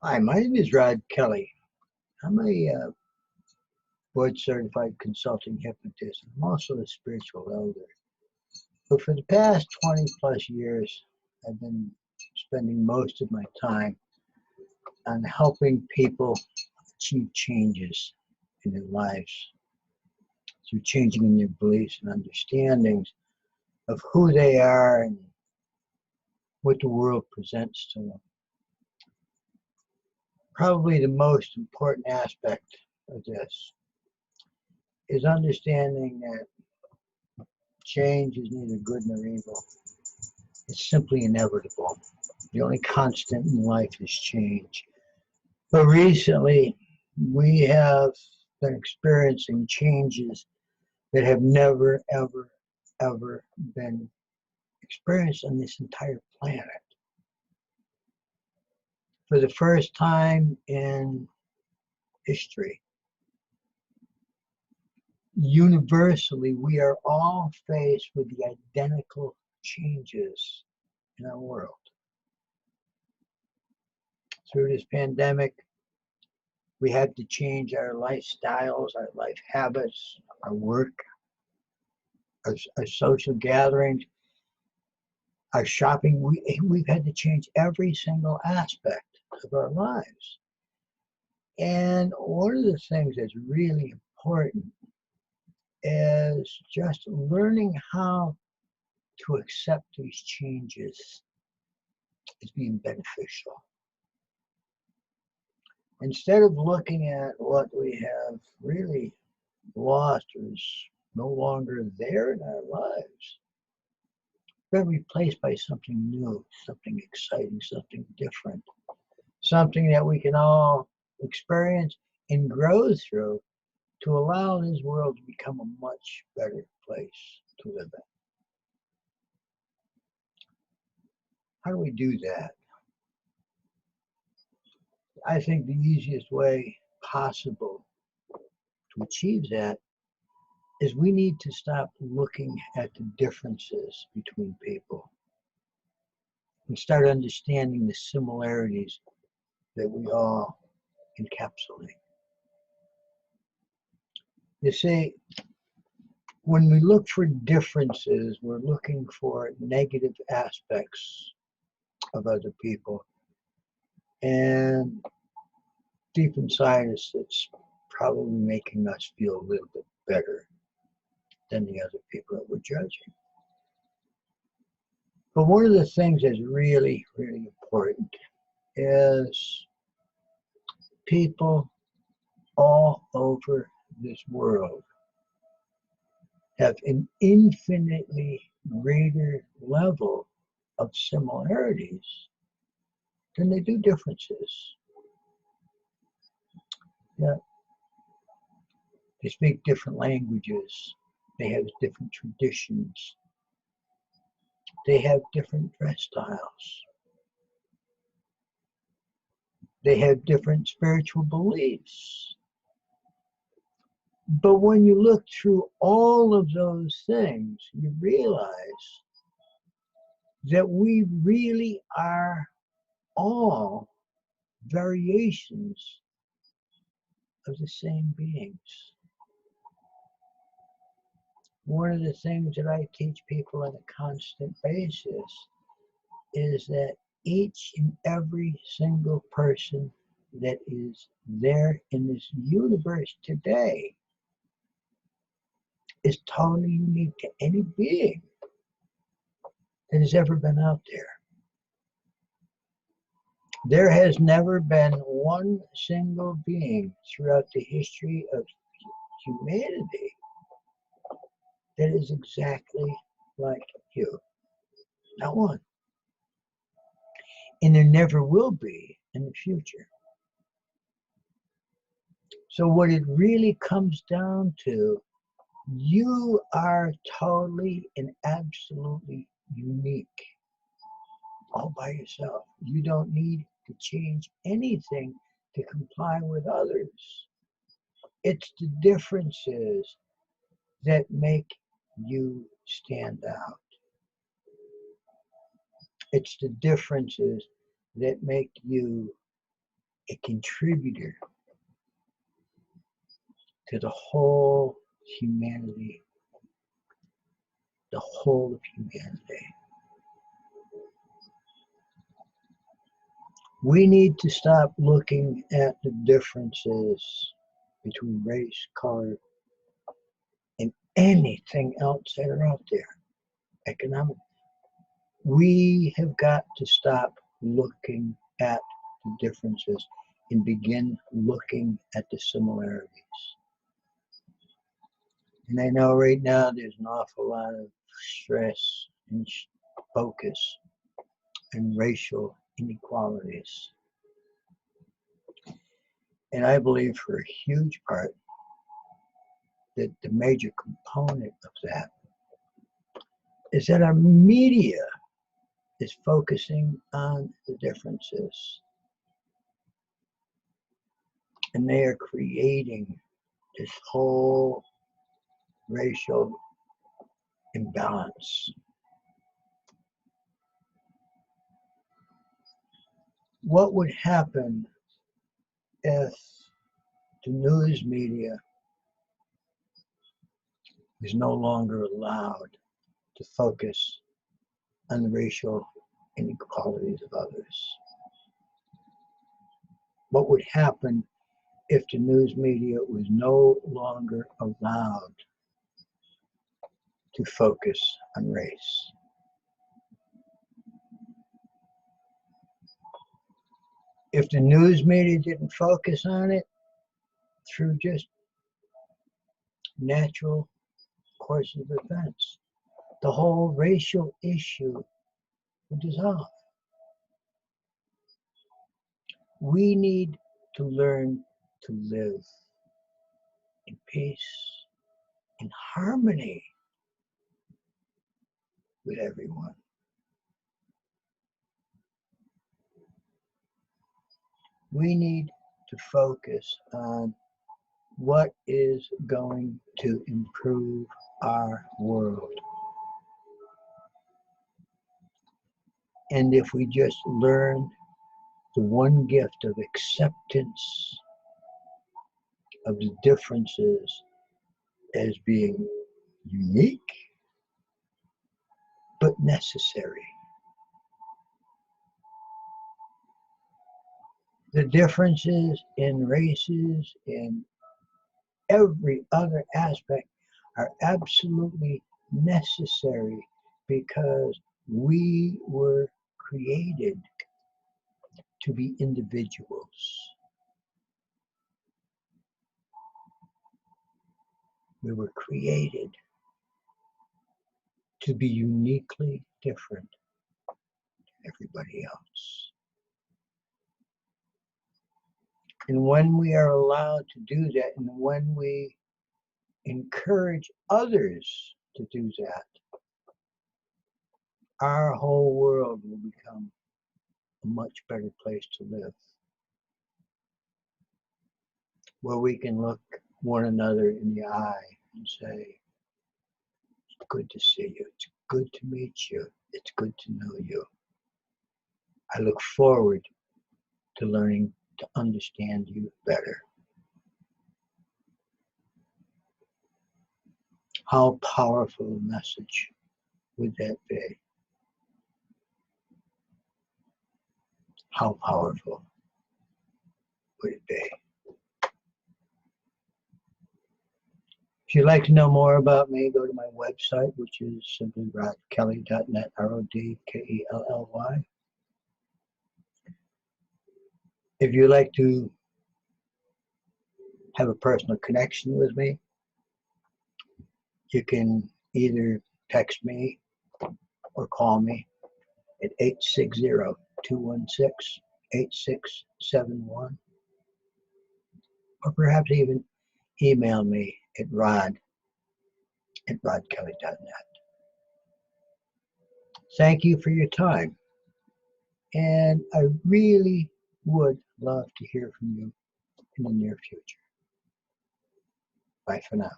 Hi, my name is Rod Kelly. I'm a board certified consulting hypnotist. I'm also a spiritual elder. But for the past 20 plus years, I've been spending most of my time on helping people achieve changes in their lives through changing in their beliefs and understandings of who they are and what the world presents to them. Probably the most important aspect of this is understanding that change is neither good nor evil. It's simply inevitable. The only constant in life is change. But recently, we have been experiencing changes that have never, ever, ever been experienced on this entire planet. For the first time in history, universally, we are all faced with the identical changes in our world. Through this pandemic, we had to change our lifestyles, our life habits, our work, our social gatherings, our shopping. We've had to change every single aspect of our lives. And one of the things that's really important is just learning how to accept these changes as being beneficial. Instead of looking at what we have really lost or is no longer there in our lives, been replaced by something new, something exciting, something different, something that we can all experience and grow through to allow this world to become a much better place to live in. How do we do that? I think the easiest way possible to achieve that is we need to stop looking at the differences between people and start understanding the similarities that we all encapsulate. You see, when we look for differences, we're looking for negative aspects of other people. And deep inside us, it's probably making us feel a little bit better than the other people that we're judging. But one of the things that's really, really important is people all over this world have an infinitely greater level of similarities than they do differences. Yeah, they speak different languages, they have different traditions, they have different dress styles, they have different spiritual beliefs. But when you look through all of those things, you realize that we really are all variations of the same beings. One of the things that I teach people on a constant basis is that each and every single person that is there in this universe today is totally unique to any being that has ever been out there. There has never been one single being throughout the history of humanity that is exactly like you. Not one. And there never will be in the future. So what it really comes down to, you are totally and absolutely unique all by yourself. You don't need to change anything to comply with others. It's the differences that make you stand out. It's the differences that make you a contributor to the whole humanity, the whole of humanity. We need to stop looking at the differences between race, color, and anything else that are out there. Economic. We have got to stop looking at the differences and begin looking at the similarities. And I know right now there's an awful lot of stress and focus on racial inequalities. And I believe for a huge part that the major component of that is that our media is focusing on the differences. And they are creating this whole racial imbalance. What would happen if the news media is no longer allowed to focus on the racial inequalities of others? What would happen if the news media was no longer allowed to focus on race? If the news media didn't focus on it through just natural course of events, the whole racial issue would dissolve. We need to learn to live in peace, in harmony with everyone. We need to focus on what is going to improve our world. And if we just learn the one gift of acceptance of the differences as being unique but necessary. The differences in races, in every other aspect, are absolutely necessary because we were created to be individuals. We were created to be uniquely different than everybody else. And when we are allowed to do that, and when we encourage others to do that, our whole world will become a much better place to live, where we can look one another in the eye and say, it's good to see you, it's good to meet you, it's good to know you. I look forward to learning to understand you better. How powerful a message would that be? How powerful would it be? If you'd like to know more about me, go to my website, which is simply rodkelly.net, RODKELLY. If you'd like to have a personal connection with me, you can either text me or call me at 860-216-8671, or perhaps even email me at rod@rodkelly.net. Thank you for your time, and I really would love to hear from you in the near future. Bye for now.